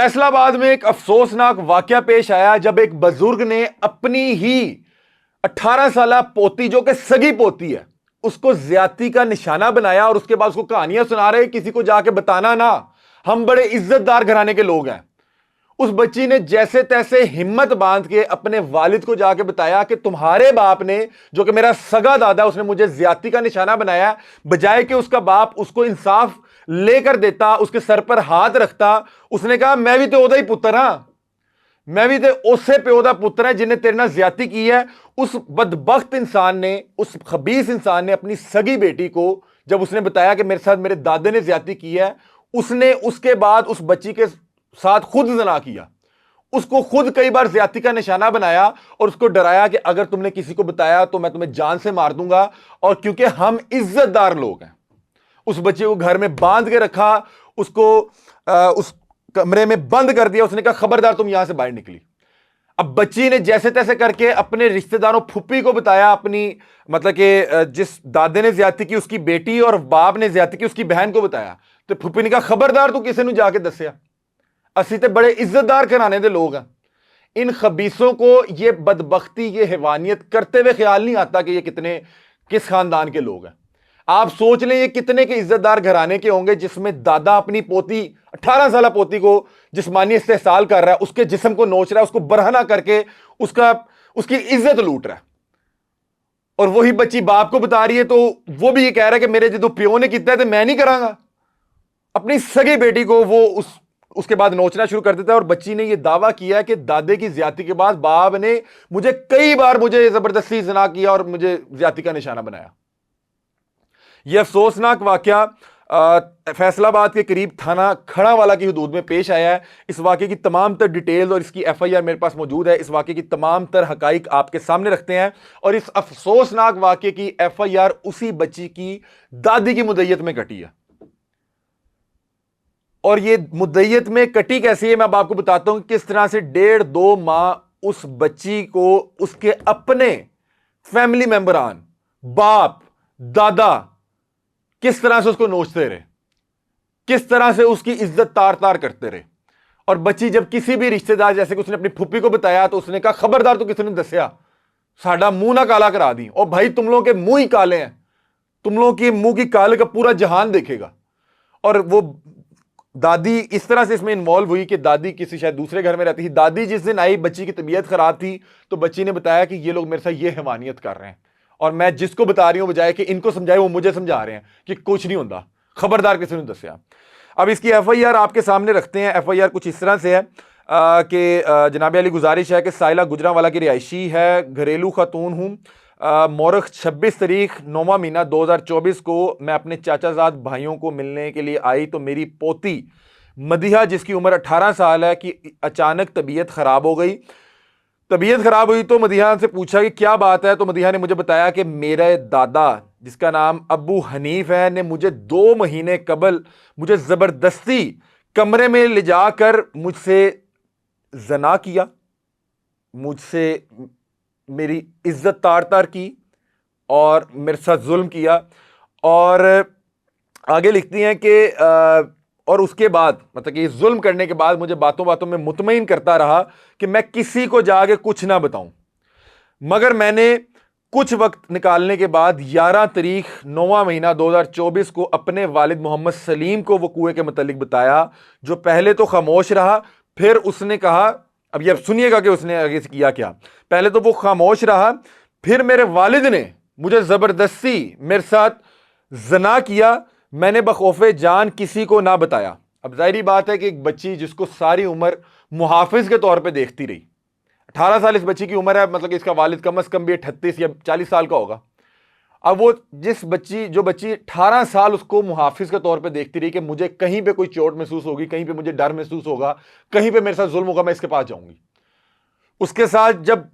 फैसलाबाद में एक अफसोसनाक वाकया पेश आया जब एक बुजुर्ग ने अपनी ही 18 साल पोती, जो कि सगी पोती है, उसको ज्यादती का निशाना बनाया और उसके बाद उसको कहानियां सुना रहे, किसी को जाके बताना ना, हम बड़े इज्जतदार घराने के लोग हैं। उस बच्ची ने जैसे तैसे हिम्मत बांध के अपने वालिद को जाके बताया कि तुम्हारे बाप ने, जो कि मेरा सगा दादा, उसने मुझे ज्यादती का निशाना बनाया। बजाय कि उसका बाप उसको इंसाफ लेकर देता, उसके सर पर हाथ रखता, उसने कहा मैं भी तो ओदा ही पुत्र हां, मैं भी तो उससे प्यो दा पुत्र है जिन्हें तेरे नाल ज्यादती की है। उस बदबख्त इंसान ने, उस खबीस इंसान ने अपनी सगी बेटी को जब उसने बताया कि मेरे साथ मेरे दादे ने ज्यादती की है, उसने उसके बाद उस बच्ची के साथ खुद ज़िना किया, उसको खुद कई बार ज्यादती का निशाना बनाया और उसको डराया कि अगर तुमने किसी को बताया तो मैं तुम्हें जान से मार दूंगा। और क्योंकि हम इज्जतदार लोग हैं, उस बच्चे को घर में बांध के रखा, उसको उस कमरे में बंद कर दिया। उसने कहा खबरदार तुम यहां से बाहर निकली। अब बच्ची ने जैसे तैसे करके अपने रिश्तेदारों, फुप्पी को बताया, अपनी मतलब कि जिस दादे ने ज्यादती की उसकी बेटी और बाप ने ज्यादती की उसकी बहन को बताया। तो फुप्पी ने कहा खबरदार तू किसी ने जाके दसिया, असी तो बड़े इज्जतदार घराने के लोग हैं। इन खबीसों को ये बदबख्ती, ये हैवानियत करते हुए ख्याल नहीं आता कि ये किस खानदान के लोग हैं। आप सोच लें ये कितने के इज्जतदार घराने के होंगे जिसमें दादा अपनी पोती, 18 साल पोती को जिस्मानी इस्तेहसाल कर रहा है, उसके जिस्म को नोच रहा है, उसको बरहना करके उसकी इज्जत लूट रहा है। और वही बच्ची बाप को बता रही है तो वो भी ये कह रहा है कि मेरे जो प्यो ने किया है तो मैं नहीं करांगा। अपनी सगी बेटी को वो उसके बाद नोचना शुरू कर देता है। और बच्ची ने यह दावा किया कि दादे की ज्यादती के बाद बाप ने मुझे कई बार जबरदस्ती ज़िना किया और मुझे ज्यादती का निशाना बनाया। यह अफसोसनाक वाकया फैसलाबाद के करीब थाना खड़ावाला की हदूद में पेश आया है। इस वाकये की तमाम तर डिटेल और इसकी FIR मेरे पास मौजूद है। इस वाकये की तमाम तर हकाइक आपके सामने रखते हैं। और इस अफसोसनाक वाकये की FIR उसी बच्ची की दादी की मुद्दत में कटी है। और ये मुद्दत में कटी कैसी है मैं अब आपको बताता हूं, किस तरह से 1.5-2 माह उस बच्ची को उसके अपने फैमिली मेंबरान, बाप, दादा, किस तरह से उसको नोचते रहे, किस तरह से उसकी इज्जत तार तार करते रहे। और बच्ची जब किसी भी रिश्तेदार, जैसे कि उसने अपनी फुप्पी को बताया, तो उसने कहा खबरदार तो किसी ने दसिया, साडा मुंह ना काला करा दी। और भाई तुम लोगों के मुंह ही काले हैं, तुम लोगों की मुंह की काले का पूरा जहान देखेगा। और वो दादी इस तरह से इसमें इन्वॉल्व हुई कि दादी किसी शायद दूसरे घर में रहती थी। दादी जिस दिन आई, बच्ची की तबीयत खराब थी, तो बच्ची ने बताया कि ये लोग मेरे साथ ये हैवानियत कर रहे हैं और मैं जिसको बता रही हूं बजाय कि इनको समझाए वो मुझे समझा रहे हैं कि कुछ नहीं होता, खबरदार किसी ने दसिया। अब इसकी FIR आपके सामने रखते हैं। FIR कुछ इस तरह से है कि जनाब अली गुजारिश है कि साइला गुजरांवाला की रिहायशी है, घरेलू खातून हूँ। मौरख 26 तारीख 9वां महीना 2024 को मैं अपने चाचाजाद भाइयों को मिलने के लिए आई तो मेरी पोती मदिहा, जिसकी उम्र 18 साल है, कि अचानक तबीयत खराब हो गई। तबीयत खराब हुई तो मदिहा से पूछा कि क्या बात है, तो मदिहा ने मुझे बताया कि मेरे दादा, जिसका नाम अबू हनीफ है, ने मुझे 2 महीने कबल मुझे जबरदस्ती कमरे में ले जाकर मुझसे जना किया, मुझसे मेरी इज्जत तार तार की और मेरे साथ जुल्म किया। और आगे लिखती हैं कि और उसके बाद, मतलब कि जुल्म करने के बाद मुझे बातों बातों में मुतमईन करता रहा कि मैं किसी को जाके कुछ ना बताऊं। मगर मैंने कुछ वक्त निकालने के बाद 11 तारीख 9वां महीना 2024 को अपने वालिद मोहम्मद सलीम को वकूए के मुतालिक बताया, जो पहले तो खामोश रहा, फिर उसने कहा, अब ये सुनिएगा कि उसने आगे से किया क्या। पहले तो वो खामोश रहा, फिर मेरे वालिद ने मुझे जबरदस्ती मेरे साथ जना किया, मैंने बखौफे जान किसी को ना बताया। अब जाहिर बात है कि एक बच्ची जिसको सारी उम्र मुहाफिज के तौर पे देखती रही, 18 साल इस बच्ची की उम्र है, मतलब कि इसका वालिद कम से कम भी 38 या 40 साल का होगा। अब वो जो बच्ची 18 साल उसको मुहाफिज के तौर पे देखती रही कि मुझे कहीं पे कोई चोट महसूस होगी, कहीं पे मुझे डर महसूस होगा, कहीं पे मेरे साथ जुल्म होगा, मैं इसके पास जाऊंगी। उसके साथ जब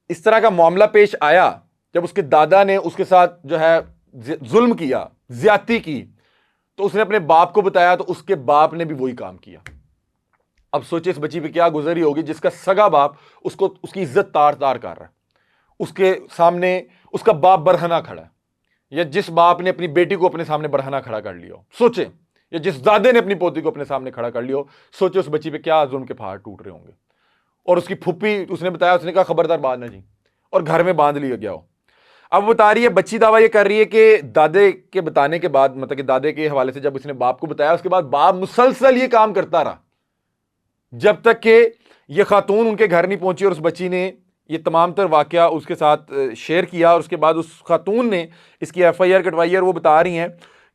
इस तरह का मामला पेश आया, जब उसके दादा ने उसके साथ जो है जुल्म किया, ज्यादती की, तो उसने अपने बाप को बताया, तो उसके बाप ने भी वही काम किया। अब सोचिए इस बच्ची पे क्या गुजरी होगी जिसका सगा बाप उसको, उसकी इज्जत तार तार कर रहा है, उसके सामने उसका बाप बरहना खड़ा है, या जिस बाप ने अपनी बेटी को अपने सामने बरहना खड़ा कर लिया। सोचें या जिस दादे ने अपनी पोती को अपने सामने खड़ा कर लिया हो, सोचो उस बच्ची पे क्या जुल्म के पहाड़ टूट रहे होंगे। और उसकी फुप्पी, उसने बताया, उसने कहा खबरदार बात ना जी, और घर में बांध लिया गया हो। अब बता रही है बच्ची, दावा ये कर रही है कि दादे के बताने के बाद, मतलब कि दादे के हवाले से जब उसने बाप को बताया, उसके बाद बाप मुसलसल ये काम करता रहा जब तक कि ये खातून उनके घर नहीं पहुंची और उस बच्ची ने ये तमाम तर वाकया उसके साथ शेयर किया। और उसके बाद उस खातून ने इसकी FIR कटवाई है और वो बता रही हैं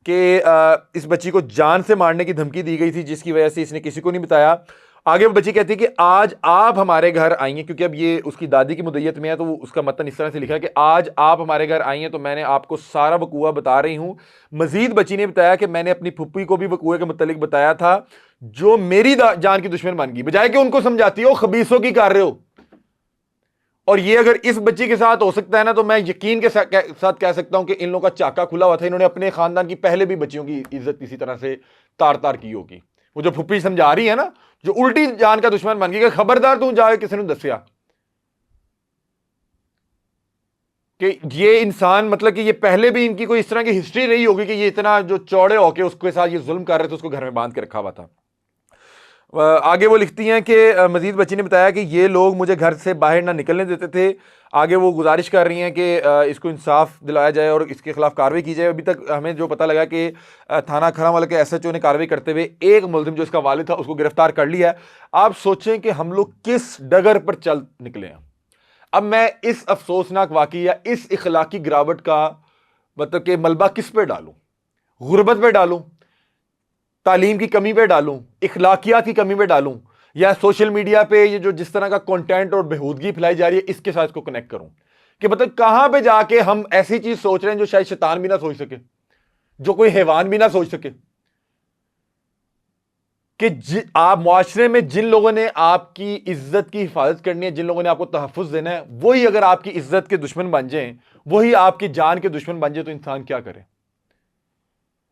कि इस बच्ची को जान से मारने की धमकी दी गई थी, जिसकी वजह से इसने किसी को नहीं बताया। आगे वो बच्ची कहती है कि आज आप हमारे घर आई हैं, क्योंकि अब ये उसकी दादी की मुद्दत में है, तो उसका मतन इस तरह से लिखा है कि आज आप हमारे घर आई हैं तो मैंने आपको सारा वकूआ बता रही हूं। मजीद बच्ची ने बताया कि मैंने अपनी फुप्पी को भी वकूए के मुतालिक बताया था, जो मेरी जान की दुश्मन बन गई, बजाय कि उनको समझाती हो खबीसों की कर रहे हो। और ये अगर इस बच्ची के साथ हो सकता है ना, तो मैं यकीन के साथ कह सकता हूं कि इन लोगों का चाका खुला हुआ था। इन्होंने अपने खानदान की पहले भी बच्चियों की इज्जत इसी तरह से तार तार की होगी। वो जो फुप्पी समझा रही है ना, जो उल्टी जान का दुश्मन बन गई, खबरदार तू जाके किसी ने दसिया कि ये इंसान, मतलब कि ये पहले भी इनकी कोई इस तरह की हिस्ट्री रही होगी कि ये इतना जो चौड़े होके उसके साथ ये जुल्म कर रहे थे, उसको घर में बांध के रखा हुआ था। आगे वो लिखती हैं कि मजीद बच्ची ने बताया कि ये लोग मुझे घर से बाहर ना निकलने देते थे। आगे वो गुजारिश कर रही हैं कि इसको इंसाफ दिलाया जाए और इसके खिलाफ कार्रवाई की जाए। अभी तक हमें जो पता लगा कि थाना खरांवाला के SHO ने कार्रवाई करते हुए एक मुलजिम जो इसका वालिद था उसको गिरफ्तार कर लिया है। आप सोचें कि हम लोग किस डगर पर चल निकले हैं। अब मैं इस अफसोसनाक वाकई या इस इखलाकी गिरावट का मतलब कि मलबा किस पे डालूं? गुर्बत पे डालूं, तालीम की कमी पे डालूं, इखलाकियात की कमी पे डालूं, या सोशल मीडिया पे ये जो जिस तरह का कंटेंट और बेहूदगी फैलाई जा रही है इसके साथ इसको कनेक्ट करूं? कि मतलब कहां पे जाके हम ऐसी चीज सोच रहे हैं जो शायद शैतान भी ना सोच सके, जो कोई हैवान भी ना सोच सके। कि आप मुआशरे में जिन लोगों ने आपकी इज्जत की हिफाजत करनी है, जिन लोगों ने आपको तहफ़्फ़ुज़ देना है, वही अगर आपकी इज्जत के दुश्मन बन जाएं, वही आपकी जान के दुश्मन बन जाए, तो इंसान क्या करे?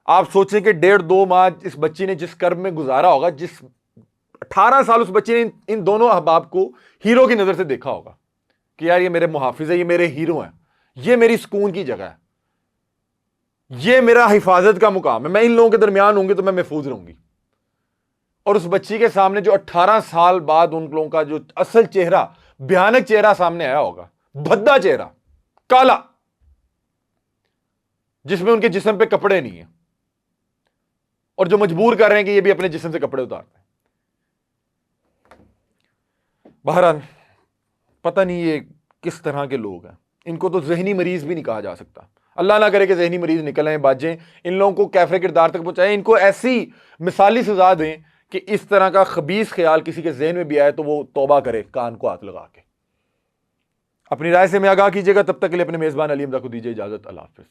आप सोचें कि 1.5-2 माह इस बच्ची ने जिस कर्ब में गुजारा होगा, जिस 18 साल उस बच्ची ने इन दोनों अहबाब को हीरो की नजर से देखा होगा कि यार ये मेरे मुहाफिज है, ये मेरे हीरो हैं, ये मेरी सुकून की जगह है, ये मेरा हिफाजत का मुकाम है, मैं इन लोगों के दरमियान होंगी तो मैं महफूज रहूंगी। और उस बच्ची के सामने जो 18 साल बाद उन लोगों का जो असल चेहरा, भयानक चेहरा सामने आया होगा, भद्दा चेहरा, काला, जिसमें उनके जिस्म पे कपड़े नहीं है और जो मजबूर कर रहे हैं कि ये भी अपने जिस्म से कपड़े उतारते हैं। बहरहाल पता नहीं ये किस तरह के लोग हैं। इनको तो जहनी मरीज भी नहीं कहा जा सकता। अल्लाह ना करे कि जहनी मरीज निकल आए, बाजें, इन लोगों को कैफे किरदार तक पहुंचाएं, इनको ऐसी मिसाली सजा दें कि इस तरह का खबीस ख्याल किसी के जहन में भी आए तो वो तौबा करे कान को हाथ लगा के। अपनी राय से मैं आगाह कीजिएगा। तब तक के लिए अपने मेजबान अली हमजा को दीजिए इजाजत। अल्लाह हाफिज।